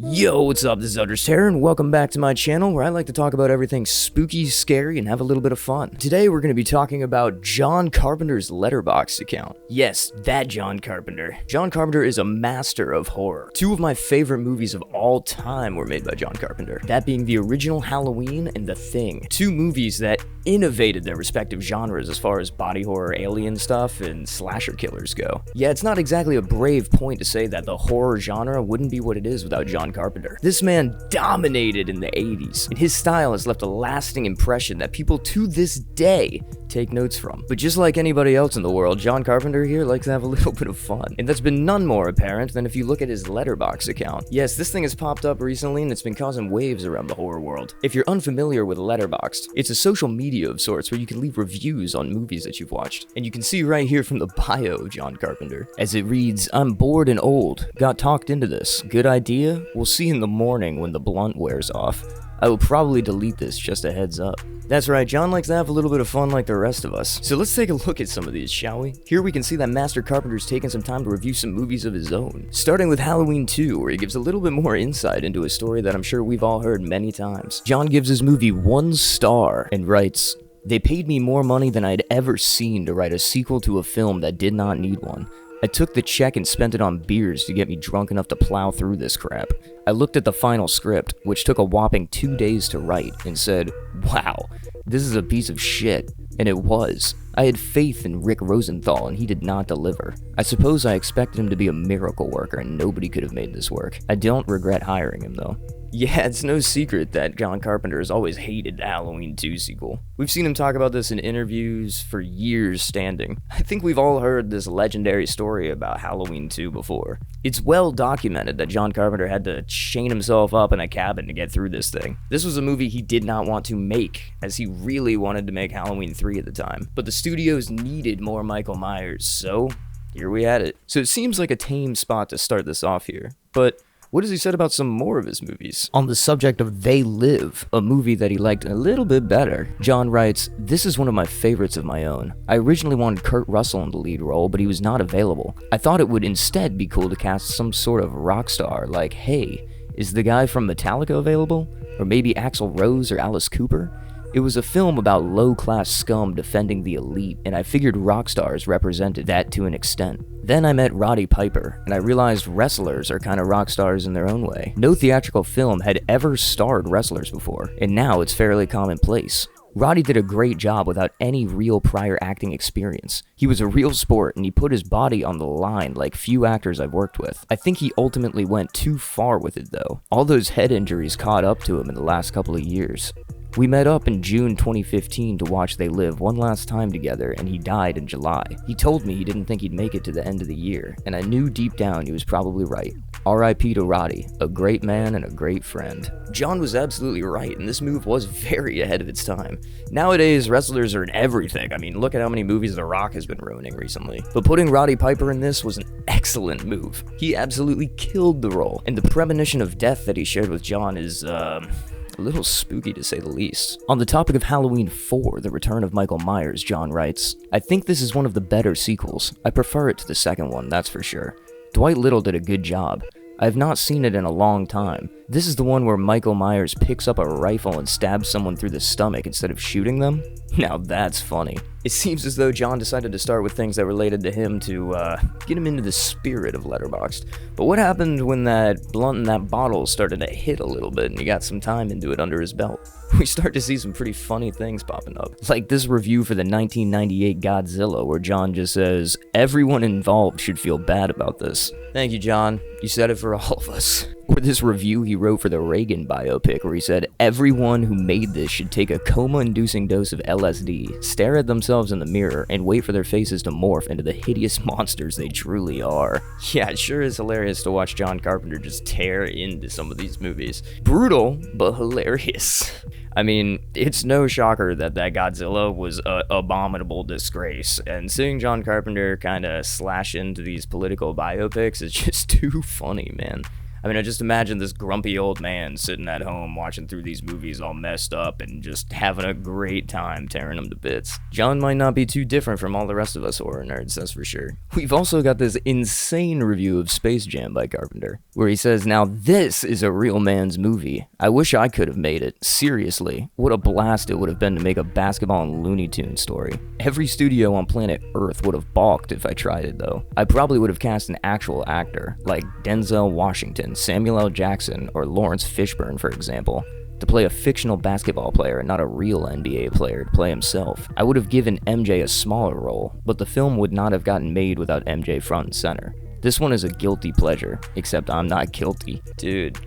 Yo, what's up? This is Understare, and welcome back to my channel where I like to talk about everything spooky, scary, and have a little bit of fun. Today, we're going to be talking about John Carpenter's Letterboxd account. Yes, that John Carpenter. John Carpenter is a master of horror. Two of my favorite movies of all time were made by John Carpenter, that being the original Halloween and The Thing. Two movies that innovated their respective genres as far as body horror, alien stuff, and slasher killers go. Yeah, it's not exactly a brave point to say that the horror genre wouldn't be what it is without John Carpenter. This man dominated in the 80s, and his style has left a lasting impression that people to this day take notes from. But just like anybody else in the world, John Carpenter here likes to have a little bit of fun. And that's been none more apparent than if you look at his Letterboxd account. Yes, this thing has popped up recently and it's been causing waves around the horror world. If you're unfamiliar with Letterboxd, it's a social media of sorts where you can leave reviews on movies that you've watched. And you can see right here from the bio of John Carpenter, as it reads, "I'm bored and old. Got talked into this. Good idea? We'll see in the morning when the blunt wears off. I will probably delete this, just a heads up." That's right, John likes to have a little bit of fun like the rest of us. So let's take a look at some of these, shall we? Here we can see that Master Carpenter's taken some time to review some movies of his own. Starting with Halloween 2, where he gives a little bit more insight into a story that I'm sure we've all heard many times. John gives his movie 1 star and writes, "They paid me more money than I'd ever seen to write a sequel to a film that did not need one. I took the check and spent it on beers to get me drunk enough to plow through this crap. I looked at the final script, which took a whopping 2 days to write, and said, wow, this is a piece of shit. And it was. I had faith in Rick Rosenthal and he did not deliver. I suppose I expected him to be a miracle worker and nobody could have made this work. I don't regret hiring him though." Yeah, it's no secret that John Carpenter has always hated the Halloween 2 sequel. We've seen him talk about this in interviews for years standing. I think we've all heard this legendary story about Halloween 2 before. It's well documented that John Carpenter had to chain himself up in a cabin to get through this thing. This was a movie he did not want to make, as he really wanted to make Halloween 3 at the time. But the studios needed more Michael Myers, so here we had it. So it seems like a tame spot to start this off here, but what has he said about some more of his movies? On the subject of They Live, a movie that he liked a little bit better, John writes, "This is one of my favorites of my own. I originally wanted Kurt Russell in the lead role, but he was not available. I thought it would instead be cool to cast some sort of rock star, like, hey, is the guy from Metallica available? Or maybe Axl Rose or Alice Cooper? It was a film about low-class scum defending the elite, and I figured rock stars represented that to an extent. Then I met Roddy Piper, and I realized wrestlers are kind of rock stars in their own way. No theatrical film had ever starred wrestlers before, and now it's fairly commonplace. Roddy did a great job without any real prior acting experience. He was a real sport, and he put his body on the line like few actors I've worked with. I think he ultimately went too far with it though. All those head injuries caught up to him in the last couple of years. We met up in June 2015 to watch They Live one last time together, and he died in July. He told me he didn't think he'd make it to the end of the year, and I knew deep down he was probably right. R.I.P. to Roddy, a great man and a great friend." John was absolutely right, and this move was very ahead of its time. Nowadays, wrestlers are in everything. I mean, look at how many movies The Rock has been ruining recently. But putting Roddy Piper in this was an excellent move. He absolutely killed the role, and the premonition of death that he shared with John is, a little spooky to say the least. On the topic of Halloween 4, The Return of Michael Myers, John writes, "I think this is one of the better sequels. I prefer it to the second one, that's for sure. Dwight Little did a good job. I have not seen it in a long time. This is the one where Michael Myers picks up a rifle and stabs someone through the stomach instead of shooting them? Now that's funny." It seems as though John decided to start with things that related to him to get him into the spirit of Letterboxd. But what happened when that blunt and that bottle started to hit a little bit and he got some time into it under his belt? We start to see some pretty funny things popping up. Like this review for the 1998 Godzilla where John just says, "Everyone involved should feel bad about this." Thank you, John. You said it for all of us. Or this review he wrote for the Reagan biopic where he said, "Everyone who made this should take a coma-inducing dose of LSD, stare at themselves in the mirror, and wait for their faces to morph into the hideous monsters they truly are." Yeah, it sure is hilarious to watch John Carpenter just tear into some of these movies. Brutal, but hilarious. I mean, it's no shocker that Godzilla was an abominable disgrace, and seeing John Carpenter kind of slash into these political biopics is just too funny, man. I mean, I just imagine this grumpy old man sitting at home watching through these movies all messed up and just having a great time tearing them to bits. John might not be too different from all the rest of us horror nerds, that's for sure. We've also got this insane review of Space Jam by Carpenter, where he says, "Now this is a real man's movie. I wish I could have made it. Seriously, what a blast it would have been to make a basketball and Looney Tunes story. Every studio on planet Earth would have balked if I tried it though. I probably would have cast an actual actor, like Denzel Washington, Samuel L. Jackson, or Lawrence Fishburne for example, to play a fictional basketball player and not a real NBA player to play himself. I would have given MJ a smaller role, but the film would not have gotten made without MJ front and center. This one is a guilty pleasure, except I'm not guilty." Dude,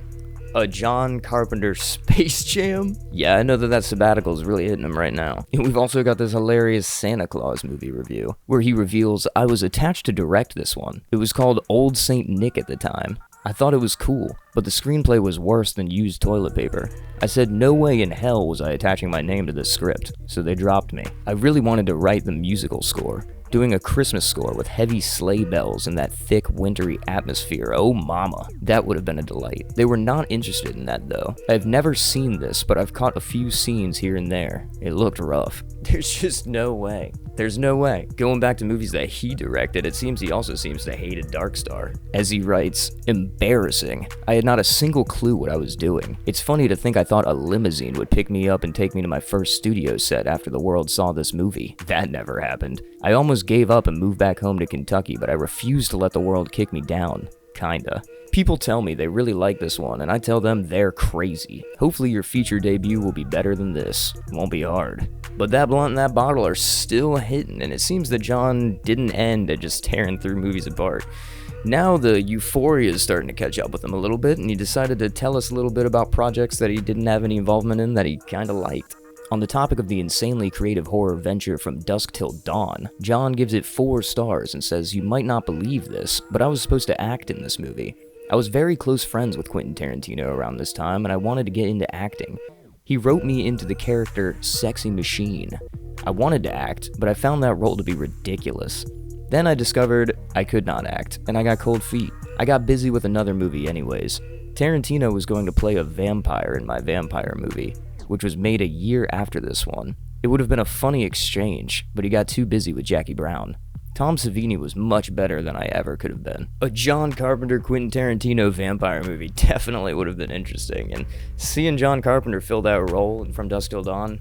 a John Carpenter Space Jam? Yeah, I know that sabbatical is really hitting him right now. And we've also got this hilarious Santa Claus movie review, where he reveals, "I was attached to direct this one. It was called Old Saint Nick at the time. I thought it was cool, but the screenplay was worse than used toilet paper. I said no way in hell was I attaching my name to this script, so they dropped me. I really wanted to write the musical score. Doing a Christmas score with heavy sleigh bells and that thick, wintry atmosphere, oh mama, that would have been a delight. They were not interested in that though. I've never seen this, but I've caught a few scenes here and there. It looked rough." There's just no way. There's no way. Going back to movies that he directed, it seems he also seems to hate a Dark Star. As he writes, "Embarrassing. I had not a single clue what I was doing. It's funny to think I thought a limousine would pick me up and take me to my first studio set after the world saw this movie. That never happened. I almost gave up and moved back home to Kentucky, but I refused to let the world kick me down. Kinda. People tell me they really like this one, and I tell them they're crazy. Hopefully your feature debut will be better than this. It won't be hard." But that blunt and that bottle are still hitting, and it seems that John didn't end at just tearing through movies apart. Now the euphoria is starting to catch up with him a little bit, and he decided to tell us a little bit about projects that he didn't have any involvement in that he kinda liked. On the topic of the insanely creative horror venture From Dusk Till Dawn, John gives it 4 stars and says, "You might not believe this, but I was supposed to act in this movie. I was very close friends with Quentin Tarantino around this time, and I wanted to get into acting. He wrote me into the character Sexy Machine. I wanted to act, but I found that role to be ridiculous. Then I discovered I could not act, and I got cold feet. I got busy with another movie anyways. Tarantino was going to play a vampire in my vampire movie, which was made a year after this one. It would have been a funny exchange, but he got too busy with Jackie Brown. Tom Savini was much better than I ever could have been. A John Carpenter, Quentin Tarantino vampire movie definitely would have been interesting, and seeing John Carpenter fill that role in From Dusk Till Dawn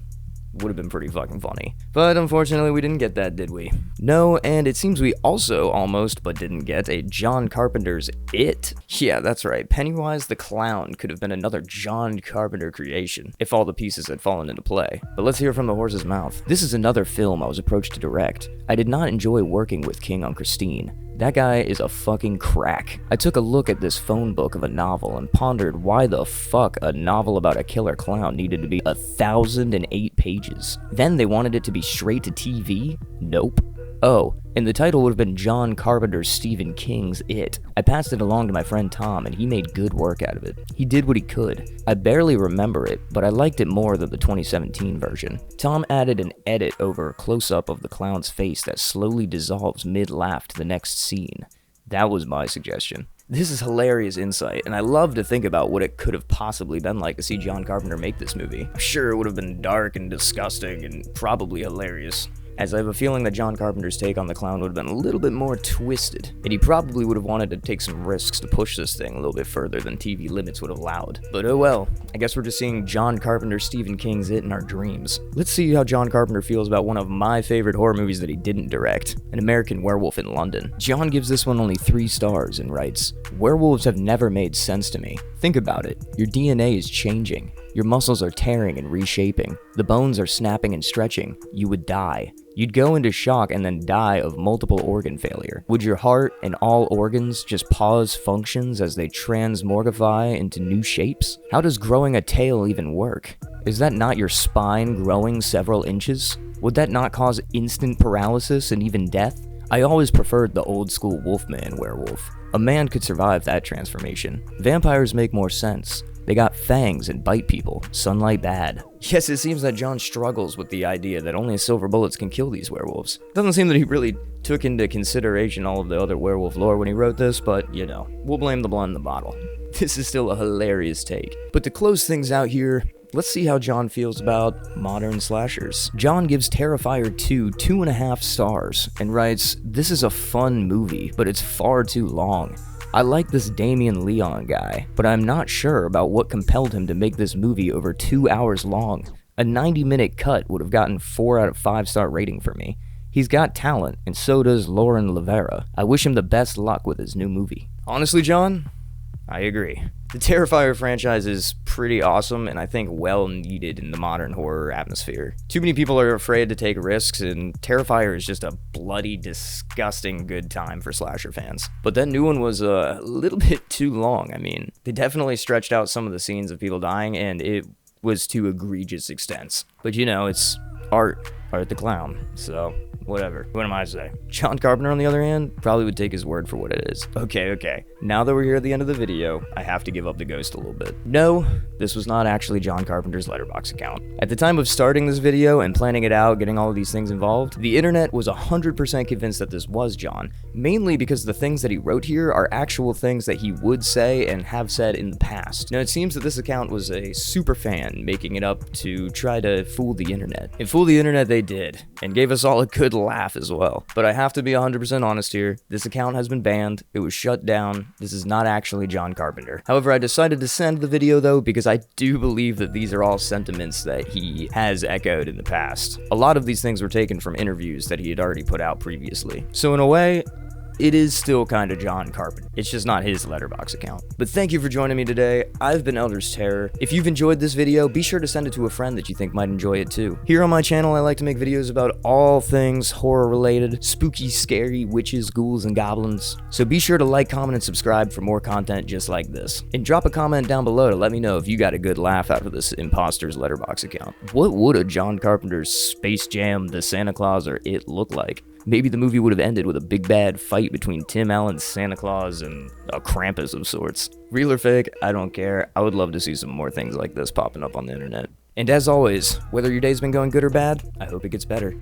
would have been pretty fucking funny. But unfortunately, we didn't get that, did we? No, and it seems we also almost, but didn't get, a John Carpenter's It. Yeah, that's right. Pennywise the Clown could have been another John Carpenter creation, if all the pieces had fallen into play. But let's hear from the horse's mouth. This is another film I was approached to direct. I did not enjoy working with King on Christine. That guy is a fucking crack. I took a look at this phone book of a novel and pondered why the fuck a novel about a killer clown needed to be 1,008 pages. Then they wanted it to be straight to TV? Nope. Oh, and the title would have been John Carpenter's Stephen King's It. I passed it along to my friend Tom, and he made good work out of it. He did what he could. I barely remember it, but I liked it more than the 2017 version. Tom added an edit over a close-up of the clown's face that slowly dissolves mid-laugh to the next scene. That was my suggestion. This is hilarious insight, and I love to think about what it could have possibly been like to see John Carpenter make this movie. I'm sure it would have been dark and disgusting and probably hilarious, as I have a feeling that John Carpenter's take on the clown would have been a little bit more twisted, and he probably would have wanted to take some risks to push this thing a little bit further than TV limits would have allowed. But oh well, I guess we're just seeing John Carpenter's Stephen King's It in our dreams. Let's see how John Carpenter feels about one of my favorite horror movies that he didn't direct, An American Werewolf in London. John gives this one only 3 stars and writes, "Werewolves have never made sense to me. Think about it. Your DNA is changing. Your muscles are tearing and reshaping. The bones are snapping and stretching. You would die. You'd go into shock and then die of multiple organ failure. Would your heart and all organs just pause functions as they transmorgify into new shapes? How does growing a tail even work? Is that not your spine growing several inches? Would that not cause instant paralysis and even death? I always preferred the old school Wolfman werewolf. A man could survive that transformation. Vampires make more sense. They got fangs and bite people. Sunlight bad." Yes, it seems that John struggles with the idea that only silver bullets can kill these werewolves. Doesn't seem that he really took into consideration all of the other werewolf lore when he wrote this, but you know, we'll blame the blood in the bottle. This is still a hilarious take. But to close things out here, let's see how John feels about modern slashers. John gives Terrifier 2 2.5 stars and writes, "This is a fun movie, but it's far too long. I like this Damien Leon guy, but I'm not sure about what compelled him to make this movie over 2 hours long. A 90-minute cut would have gotten 4 out of 5-star rating for me. He's got talent, and so does Lauren Levera. I wish him the best luck with his new movie." Honestly, John, I agree. The Terrifier franchise is pretty awesome and I think well needed in the modern horror atmosphere. Too many people are afraid to take risks, and Terrifier is just a bloody, disgusting good time for slasher fans. But that new one was a little bit too long. I mean, they definitely stretched out some of the scenes of people dying, and it was to egregious extents. But you know, it's Art the Clown, so whatever. What am I to say? John Carpenter, on the other hand, probably would take his word for what it is. Okay. Now that we're here at the end of the video, I have to give up the ghost a little bit. No, this was not actually John Carpenter's Letterboxd account. At the time of starting this video and planning it out, getting all of these things involved, the internet was 100% convinced that this was John, mainly because the things that he wrote here are actual things that he would say and have said in the past. Now, it seems that this account was a super fan making it up to try to fool the internet. And fool the internet they did, and gave us all a good laugh as well. But I have to be 100% honest here, this account has been banned, it was shut down, this is not actually John Carpenter. However, I decided to send the video though because I do believe that these are all sentiments that he has echoed in the past. A lot of these things were taken from interviews that he had already put out previously. So in a way, it is still kind of John Carpenter. It's just not his Letterboxd account. But thank you for joining me today. I've been Elder's Terror. If you've enjoyed this video, be sure to send it to a friend that you think might enjoy it too. Here on my channel, I like to make videos about all things horror related, spooky, scary, witches, ghouls, and goblins. So be sure to like, comment, and subscribe for more content just like this. And drop a comment down below to let me know if you got a good laugh out of this imposter's Letterboxd account. What would a John Carpenter's Space Jam, The Santa Claus, or It look like? Maybe the movie would have ended with a big bad fight between Tim Allen's Santa Claus and a Krampus of sorts. Real or fake, I don't care. I would love to see some more things like this popping up on the internet. And as always, whether your day's been going good or bad, I hope it gets better.